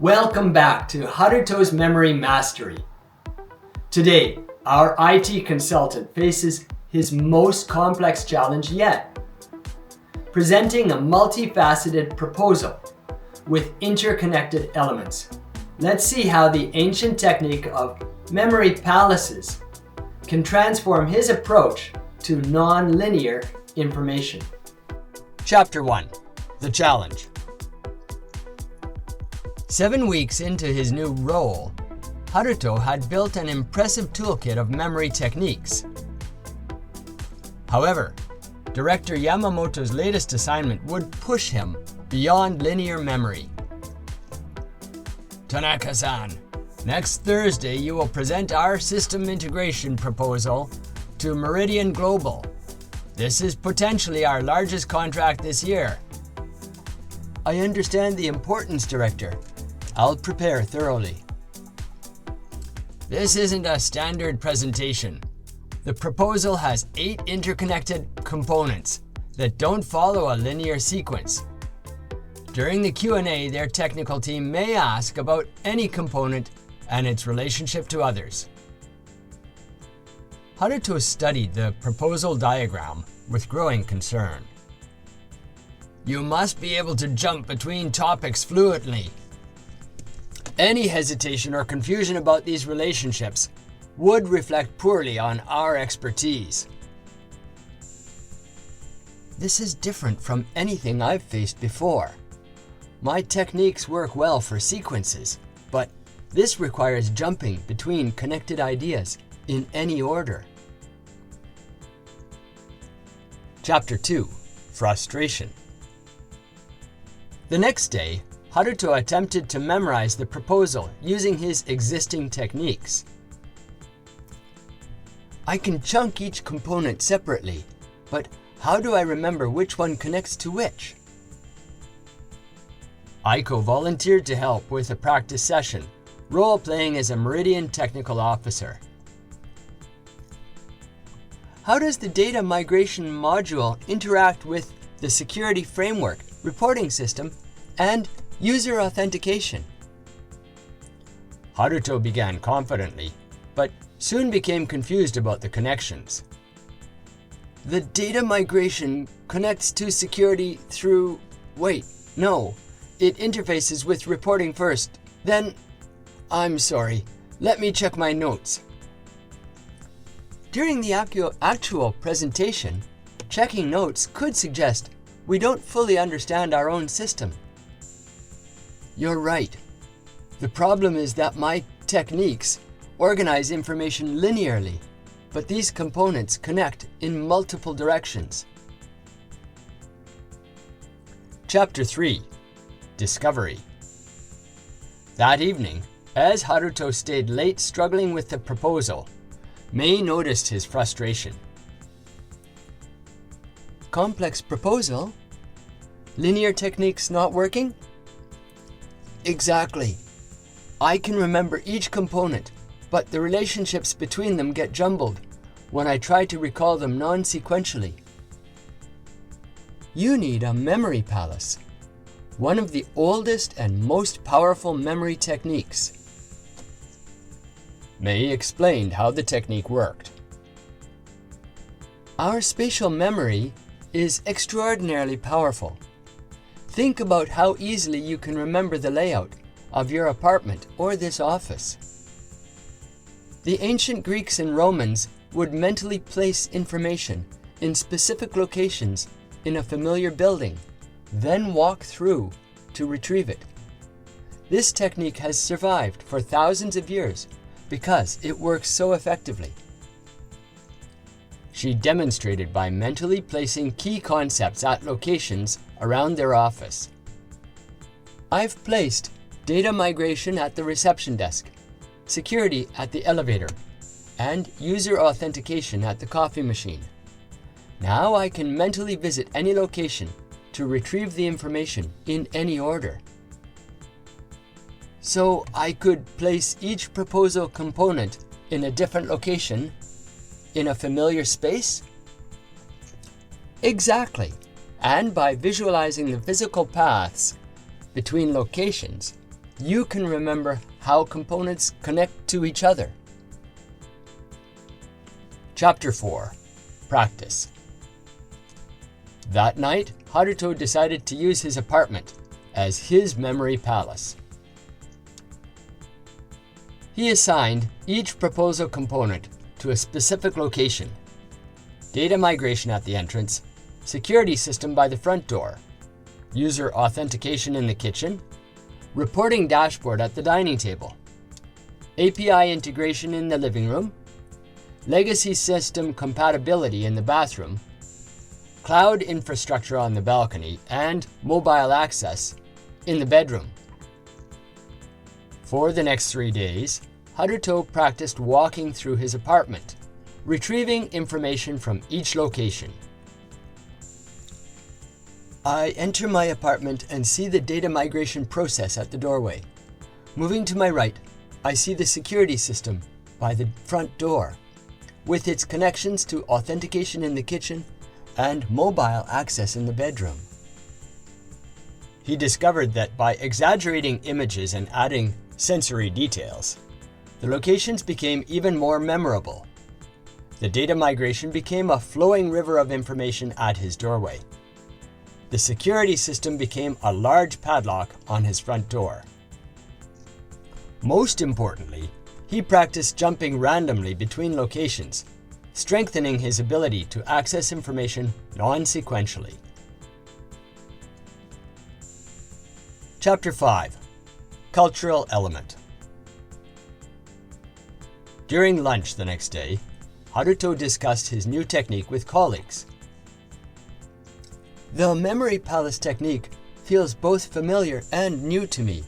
Welcome back to Haruto's Memory Mastery. Today, our IT consultant faces his most complex challenge yet, presenting a multifaceted proposal with interconnected elements. Let's see how the ancient technique of memory palaces can transform his approach to non-linear information. Chapter 1. The Challenge. 7 weeks into his new role, Haruto had built an impressive toolkit of memory techniques. However, Director Yamamoto's latest assignment would push him beyond linear memory. Tanaka-san, next Thursday you will present our system integration proposal to Meridian Global. This is potentially our largest contract this year. I understand the importance, Director. I'll prepare thoroughly. This isn't a standard presentation. The proposal has 8 interconnected components that don't follow a linear sequence. During the Q&A, their technical team may ask about any component and its relationship to others. Haruto studied the proposal diagram with growing concern. You must be able to jump between topics fluently. Any hesitation or confusion about these relationships would reflect poorly on our expertise. This is different from anything I've faced before. My techniques work well for sequences, but this requires jumping between connected ideas in any order. Chapter 2. Frustration. The next day, Haruto attempted to memorize the proposal using his existing techniques. I can chunk each component separately, but how do I remember which one connects to which? Aiko volunteered to help with a practice session, role-playing as a Meridian technical officer. How does the data migration module interact with the security framework, reporting system, and user authentication? Haruto began confidently, but soon became confused about the connections. The data migration connects to security through... Wait, no. It interfaces with reporting first, then... I'm sorry. Let me check my notes. During the actual presentation, checking notes could suggest we don't fully understand our own system. You're right. The problem is that my techniques organize information linearly, but these components connect in multiple directions. Chapter 3. Discovery. That evening, as Haruto stayed late struggling with the proposal, Mei noticed his frustration. Complex proposal? Linear techniques not working? Exactly. I can remember each component, but the relationships between them get jumbled when I try to recall them non-sequentially. You need a memory palace, one of the oldest and most powerful memory techniques. Mei explained how the technique worked. Our spatial memory is extraordinarily powerful. Think about how easily you can remember the layout of your apartment or this office. The ancient Greeks and Romans would mentally place information in specific locations in a familiar building, then walk through to retrieve it. This technique has survived for thousands of years because it works so effectively. She demonstrated by mentally placing key concepts at locations around their office. I've placed data migration at the reception desk, security at the elevator, and user authentication at the coffee machine. Now I can mentally visit any location to retrieve the information in any order. So I could place each proposal component in a different location in a familiar space? Exactly. And by visualizing the physical paths between locations, you can remember how components connect to each other. Chapter 4. Practice. That night, Haruto decided to use his apartment as his memory palace. He assigned each proposal component to a specific location: data migration at the entrance, security system by the front door, user authentication in the kitchen, reporting dashboard at the dining table, API integration in the living room, legacy system compatibility in the bathroom, cloud infrastructure on the balcony, and mobile access in the bedroom. For the next 3 days, Haruto practiced walking through his apartment, retrieving information from each location. I enter my apartment and see the data migration process at the doorway. Moving to my right, I see the security system by the front door, with its connections to authentication in the kitchen and mobile access in the bedroom. He discovered that by exaggerating images and adding sensory details, the locations became even more memorable. The data migration became a flowing river of information at his doorway. The security system became a large padlock on his front door. Most importantly, he practiced jumping randomly between locations, strengthening his ability to access information non-sequentially. Chapter 5. Cultural Element. During lunch the next day, Haruto discussed his new technique with colleagues. The memory palace technique feels both familiar and new to me.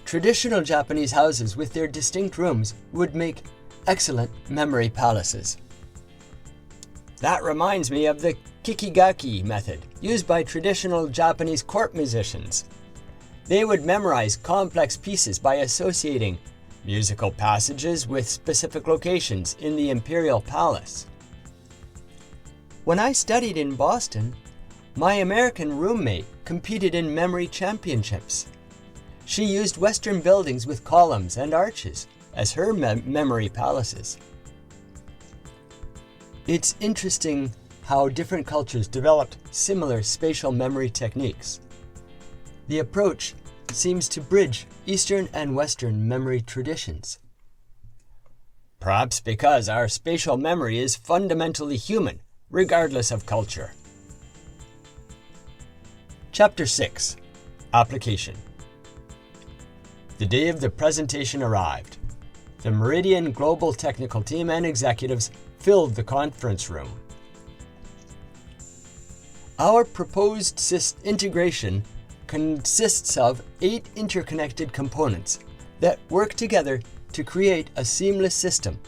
Traditional Japanese houses with their distinct rooms would make excellent memory palaces. That reminds me of the kikigaki method used by traditional Japanese court musicians. They would memorize complex pieces by associating musical passages with specific locations in the imperial palace. When I studied in Boston, my American roommate competed in memory championships. She used Western buildings with columns and arches as her memory palaces. It's interesting how different cultures developed similar spatial memory techniques. The approach seems to bridge Eastern and Western memory traditions. Perhaps because our spatial memory is fundamentally human, regardless of culture. Chapter 6. Application. The day of the presentation arrived. The Meridian Global Technical Team and executives filled the conference room. Our proposed integration consists of 8 interconnected components that work together to create a seamless system.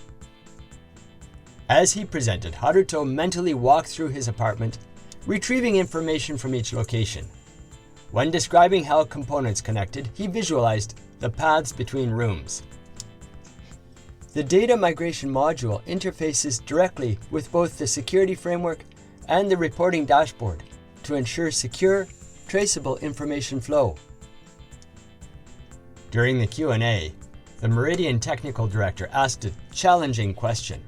As he presented, Haruto mentally walked through his apartment, retrieving information from each location. When describing how components connected, he visualized the paths between rooms. The data migration module interfaces directly with both the security framework and the reporting dashboard to ensure secure, traceable information flow. During the Q&A, the Meridian Technical Director asked a challenging question.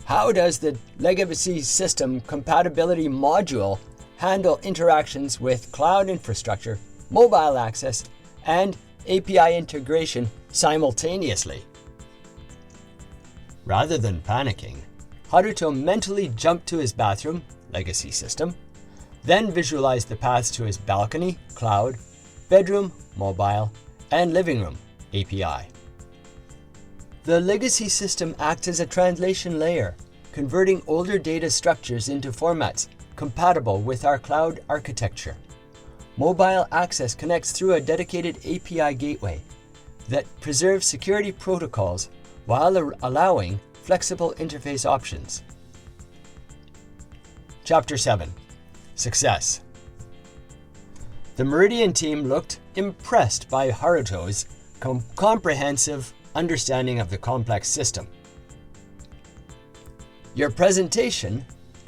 How does the legacy system compatibility module handle interactions with cloud infrastructure, mobile access, and API integration simultaneously? Rather than panicking, Haruto mentally jumped to his bathroom, legacy system, then visualized the paths to his balcony, cloud, bedroom, mobile, and living room, API. The legacy system acts as a translation layer, converting older data structures into formats compatible with our cloud architecture. Mobile access connects through a dedicated API gateway that preserves security protocols while allowing flexible interface options. Chapter 7. Success. The Meridian team looked impressed by Haruto's comprehensive understanding of the complex system. Your presentation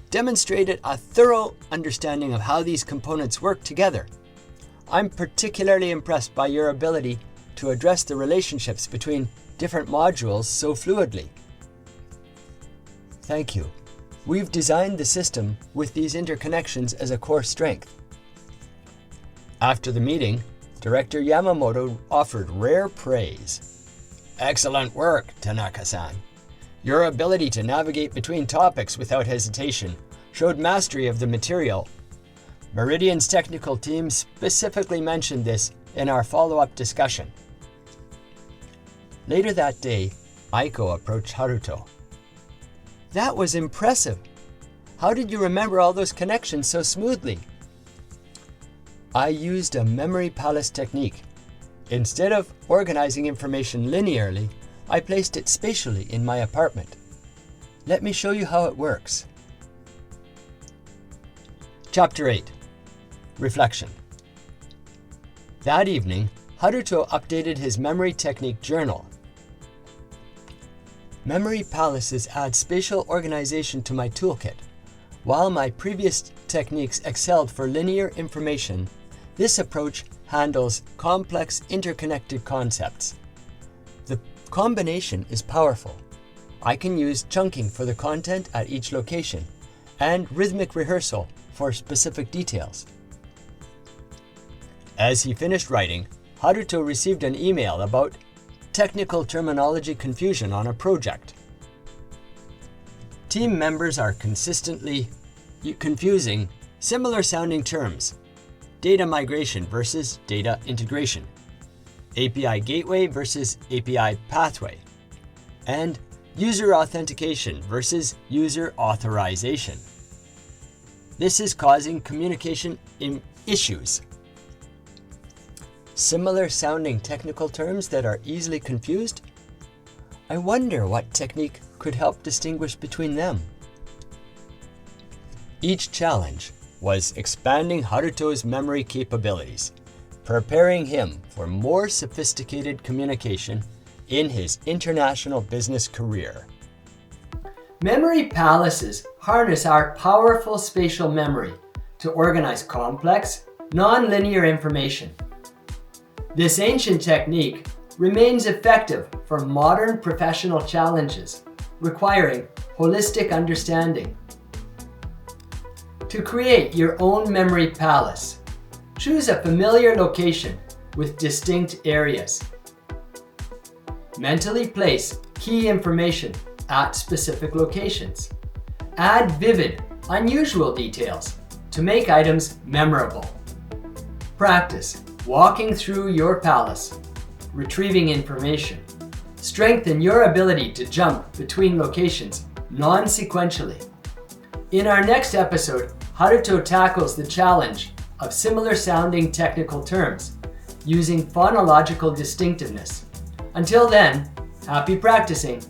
demonstrated a thorough understanding of how these components work together. I'm particularly impressed by your ability to address the relationships between different modules so fluidly. Thank you. We've designed the system with these interconnections as a core strength. After the meeting, Director Yamamoto offered rare praise. Excellent work, Tanaka-san. Your ability to navigate between topics without hesitation showed mastery of the material. Meridian's technical team specifically mentioned this in our follow-up discussion. Later that day, Aiko approached Haruto. That was impressive. How did you remember all those connections so smoothly? I used a memory palace technique. Instead of organizing information linearly, I placed it spatially in my apartment. Let me show you how it works. Chapter 8. Reflection. That evening, Haruto updated his memory technique journal. Memory palaces add spatial organization to my toolkit. While my previous techniques excelled for linear information, this approach handles complex interconnected concepts. The combination is powerful. I can use chunking for the content at each location and rhythmic rehearsal for specific details. As he finished writing, Haruto received an email about technical terminology confusion on a project. Team members are consistently confusing similar sounding terms: data migration versus data integration, API gateway versus API pathway, and user authentication versus user authorization. This is causing communication issues. Similar sounding technical terms that are easily confused? I wonder what technique could help distinguish between them. Each challenge was expanding Haruto's memory capabilities, preparing him for more sophisticated communication in his international business career. Memory palaces harness our powerful spatial memory to organize complex, non-linear information. This ancient technique remains effective for modern professional challenges requiring holistic understanding. To create your own memory palace, choose a familiar location with distinct areas. Mentally place key information at specific locations. Add vivid, unusual details to make items memorable. Practice walking through your palace, retrieving information. Strengthen your ability to jump between locations non-sequentially. In our next episode, Haruto tackles the challenge of similar sounding technical terms using phonological distinctiveness. Until then, happy practicing!